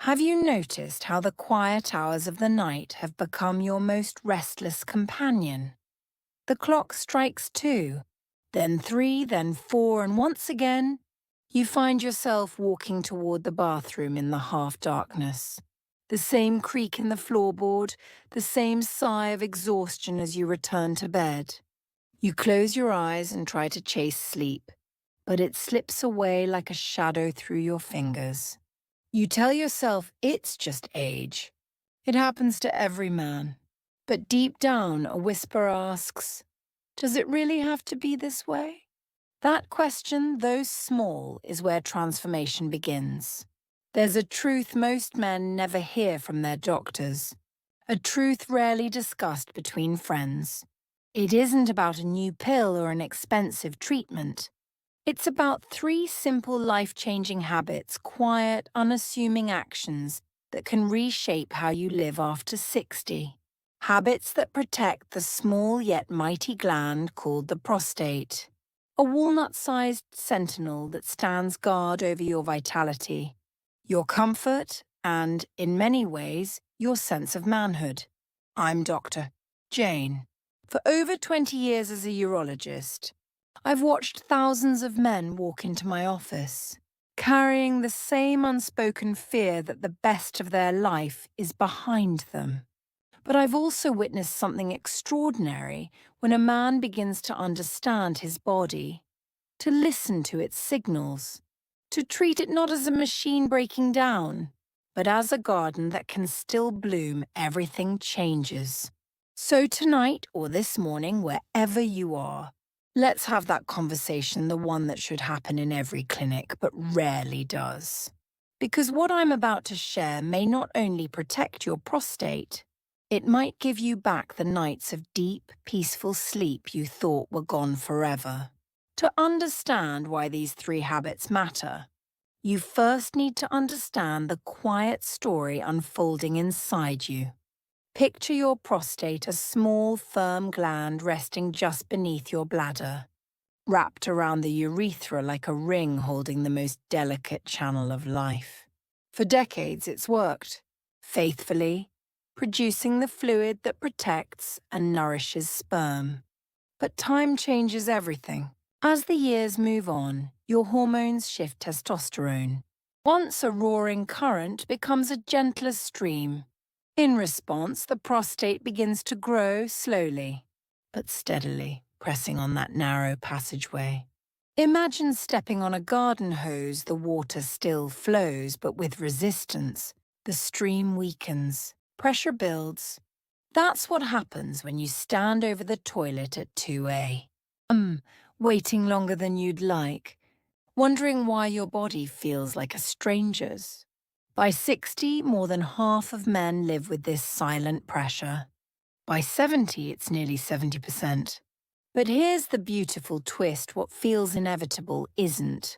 Have you noticed how the quiet hours of the night have become your most restless companion? The clock strikes 2, then 3, then 4, and once again, you find yourself walking toward the bathroom in the half-darkness. The same creak in the floorboard, the same sigh of exhaustion as you return to bed. You close your eyes and try to chase sleep, but it slips away like a shadow through your fingers. You tell yourself it's just age. It happens to every man. But deep down, a whisper asks, does it really have to be this way? That question, though small, is where transformation begins. There's a truth most men never hear from their doctors, a truth rarely discussed between friends. It isn't about a new pill or an expensive treatment. It's about 3 simple life-changing habits, quiet, unassuming actions that can reshape how you live after 60. Habits that protect the small yet mighty gland called the prostate, a walnut-sized sentinel that stands guard over your vitality, your comfort, and, in many ways, your sense of manhood. I'm Dr. Jane. For over 20 years as a urologist, I've watched thousands of men walk into my office, carrying the same unspoken fear that the best of their life is behind them. But I've also witnessed something extraordinary when a man begins to understand his body, to listen to its signals, to treat it not as a machine breaking down, but as a garden that can still bloom. Everything changes. So tonight or this morning, wherever you are, let's have that conversation, the one that should happen in every clinic but rarely does. Because what I'm about to share may not only protect your prostate, it might give you back the nights of deep, peaceful sleep you thought were gone forever. To understand why these 3 habits matter, you first need to understand the quiet story unfolding inside you. Picture your prostate, a small, firm gland resting just beneath your bladder, wrapped around the urethra like a ring holding the most delicate channel of life. For decades it's worked, faithfully, producing the fluid that protects and nourishes sperm. But time changes everything. As the years move on, your hormones shift testosterone. Once a roaring current becomes a gentler stream. In response, the prostate begins to grow slowly, but steadily, pressing on that narrow passageway. Imagine stepping on a garden hose. The water still flows, but with resistance. The stream weakens, pressure builds. That's what happens when you stand over the toilet at 2 a.m., waiting longer than you'd like, wondering why your body feels like a stranger's. By 60, more than half of men live with this silent pressure. By 70, it's nearly 70%. But here's the beautiful twist: what feels inevitable isn't.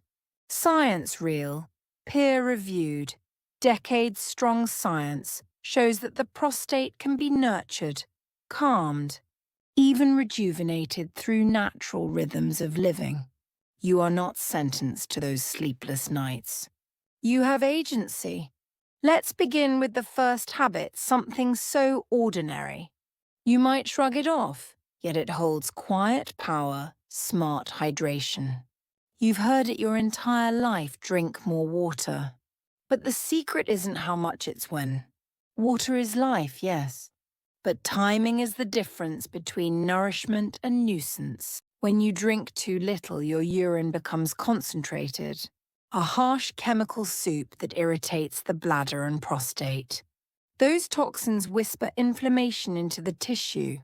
Science real, peer-reviewed, decades-strong science shows that the prostate can be nurtured, calmed, even rejuvenated through natural rhythms of living. You are not sentenced to those sleepless nights. You have agency. Let's begin with the first habit, something so ordinary. You might shrug it off, yet it holds quiet power, smart hydration. You've heard it your entire life: drink more water. But the secret isn't how much it's when. Water is life, yes. But timing is the difference between nourishment and nuisance. When you drink too little, your urine becomes concentrated, a harsh chemical soup that irritates the bladder and prostate. Those toxins whisper inflammation into the tissue,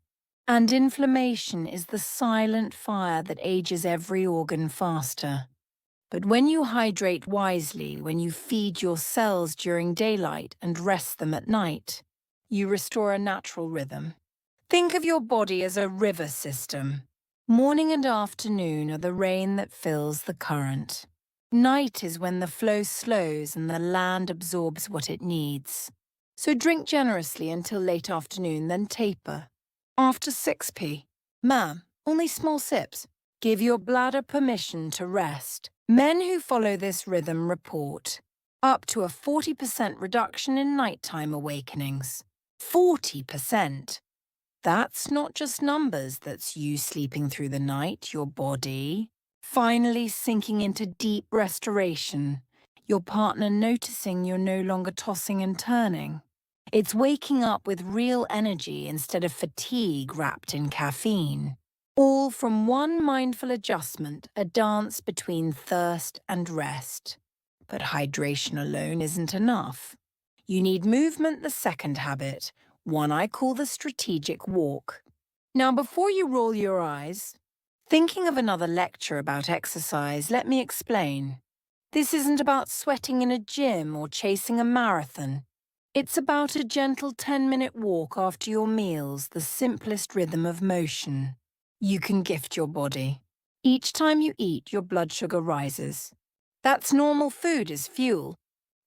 and inflammation is the silent fire that ages every organ faster. But when you hydrate wisely, when you feed your cells during daylight and rest them at night, you restore a natural rhythm. Think of your body as a river system. Morning and afternoon are the rain that fills the current. Night is when the flow slows and the land absorbs what it needs. So drink generously until late afternoon, then taper. After 6 p. Ma'am, only small sips. Give your bladder permission to rest. Men who follow this rhythm report up to a 40% reduction in nighttime awakenings. 40%! That's not just numbers, that's you sleeping through the night, your body finally sinking into deep restoration, your partner noticing you're no longer tossing and turning. It's waking up with real energy instead of fatigue wrapped in caffeine. All from one mindful adjustment, a dance between thirst and rest. But hydration alone isn't enough. You need movement, the second habit, one I call the strategic walk. Now, before you roll your eyes, thinking of another lecture about exercise, let me explain. This isn't about sweating in a gym or chasing a marathon. It's about a gentle 10-minute walk after your meals, the simplest rhythm of motion you can gift your body. Each time you eat, your blood sugar rises. That's normal food as fuel.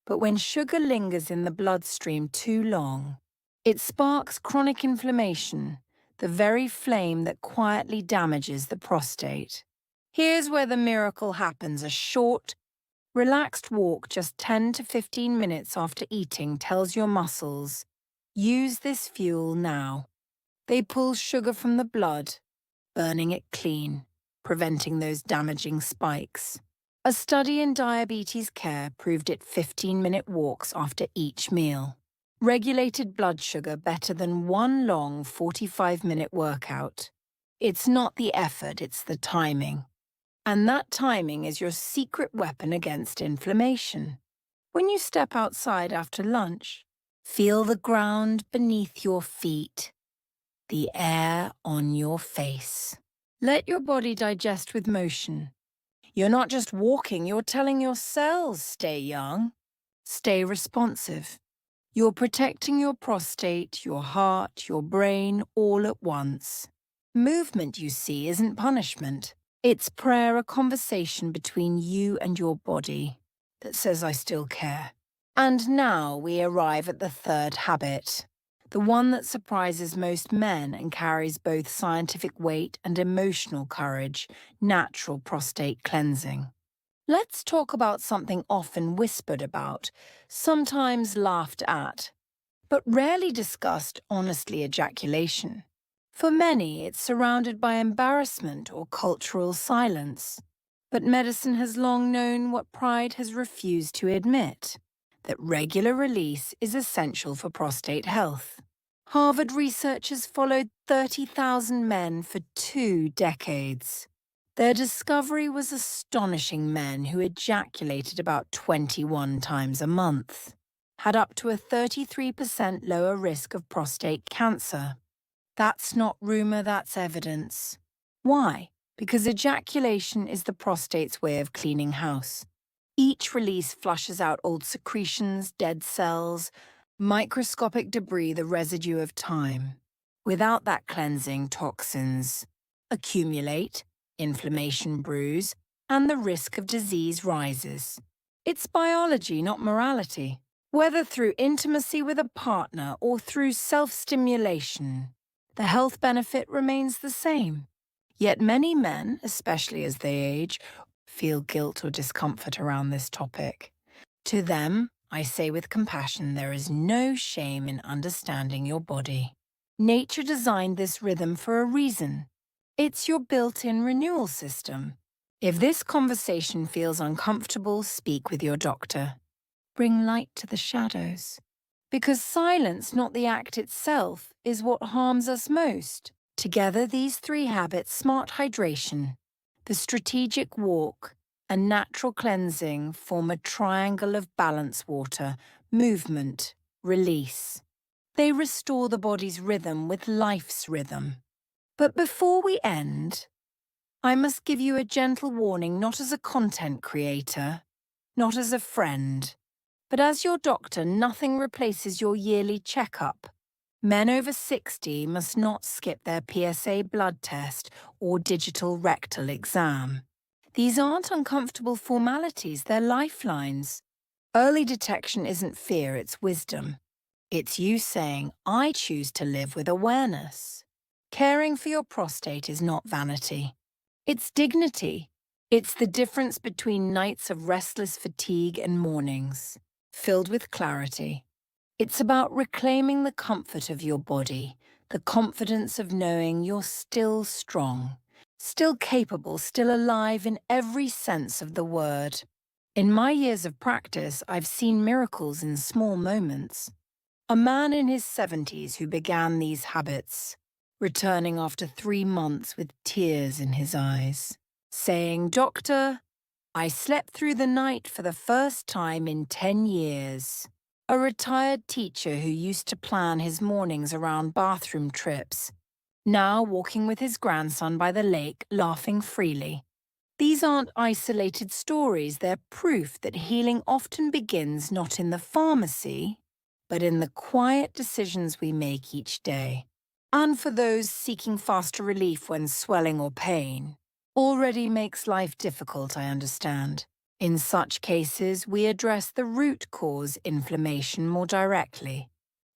But when sugar lingers in the bloodstream too long, it sparks chronic inflammation, the very flame that quietly damages the prostate. Here's where the miracle happens. A short, relaxed walk just 10 to 15 minutes after eating tells your muscles, use this fuel now. They pull sugar from the blood, burning it clean, preventing those damaging spikes. A study in diabetes care proved it 15-minute walks after each meal regulated blood sugar better than one long 45-minute workout. It's not the effort, it's the timing. And that timing is your secret weapon against inflammation. When you step outside after lunch, feel the ground beneath your feet, the air on your face. Let your body digest with motion. You're not just walking, you're telling your cells, stay young, stay responsive. You're protecting your prostate, your heart, your brain all at once. Movement, you see, isn't punishment. It's prayer, a conversation between you and your body that says, I still care. And now we arrive at the third habit, the one that surprises most men and carries both scientific weight and emotional courage, natural prostate cleansing. Let's talk about something often whispered about, sometimes laughed at, but rarely discussed, honestly, ejaculation. For many, it's surrounded by embarrassment or cultural silence. But medicine has long known what pride has refused to admit, that regular release is essential for prostate health. Harvard researchers followed 30,000 men for 2 decades. Their discovery was astonishing. Men who ejaculated about 21 times a month had up to a 33% lower risk of prostate cancer. That's not rumor, that's evidence. Why? Because ejaculation is the prostate's way of cleaning house. Each release flushes out old secretions, dead cells, microscopic debris, the residue of time. Without that cleansing, toxins accumulate, inflammation brews, and the risk of disease rises. It's biology, not morality. Whether through intimacy with a partner or through self-stimulation, the health benefit remains the same. Yet many men, especially as they age, feel guilt or discomfort around this topic. To them, I say with compassion, there is no shame in understanding your body. Nature designed this rhythm for a reason. It's your built-in renewal system. If this conversation feels uncomfortable, speak with your doctor. Bring light to the shadows. Because silence, not the act itself, is what harms us most. Together, these 3 habits, smart hydration, the strategic walk, and natural cleansing, form a triangle of balance water, movement, release. They restore the body's rhythm with life's rhythm. But before we end, I must give you a gentle warning, not as a content creator, not as a friend, but as your doctor. Nothing replaces your yearly checkup. Men over 60 must not skip their PSA blood test or digital rectal exam. These aren't uncomfortable formalities, they're lifelines. Early detection isn't fear, it's wisdom. It's you saying, I choose to live with awareness. Caring for your prostate is not vanity. It's dignity. It's the difference between nights of restless fatigue and mornings. filled with clarity. It's about reclaiming the comfort of your body, the confidence of knowing you're still strong, still capable, still alive in every sense of the word. In my years of practice, I've seen miracles in small moments. A man in his 70s who began these habits, returning after 3 months with tears in his eyes, saying, "Doctor, I slept through the night for the first time in 10 years." A retired teacher who used to plan his mornings around bathroom trips, now walking with his grandson by the lake, laughing freely. These aren't isolated stories, they're proof that healing often begins not in the pharmacy, but in the quiet decisions we make each day. And for those seeking faster relief when swelling or pain, already makes life difficult, I understand. In such cases, we address the root cause inflammation more directly.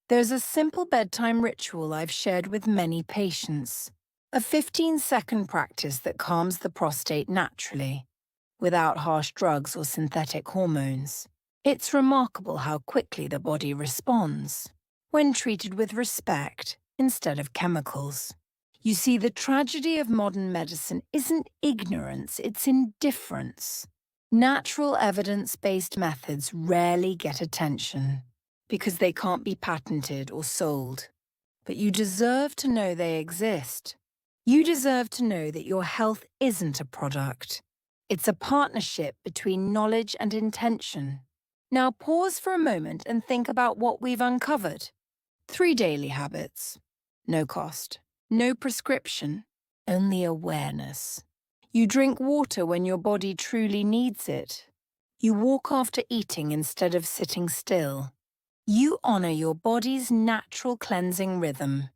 There's a simple bedtime ritual I've shared with many patients. A 15-second practice that calms the prostate naturally, without harsh drugs or synthetic hormones. It's remarkable how quickly the body responds when treated with respect instead of chemicals. You see, the tragedy of modern medicine isn't ignorance, it's indifference. Natural evidence-based methods rarely get attention because they can't be patented or sold. But you deserve to know they exist. You deserve to know that your health isn't a product. It's a partnership between knowledge and intention. Now pause for a moment and think about what we've uncovered. 3 daily habits. No cost. No prescription. Only awareness. You drink water when your body truly needs it. You walk after eating instead of sitting still. You honor your body's natural cleansing rhythm.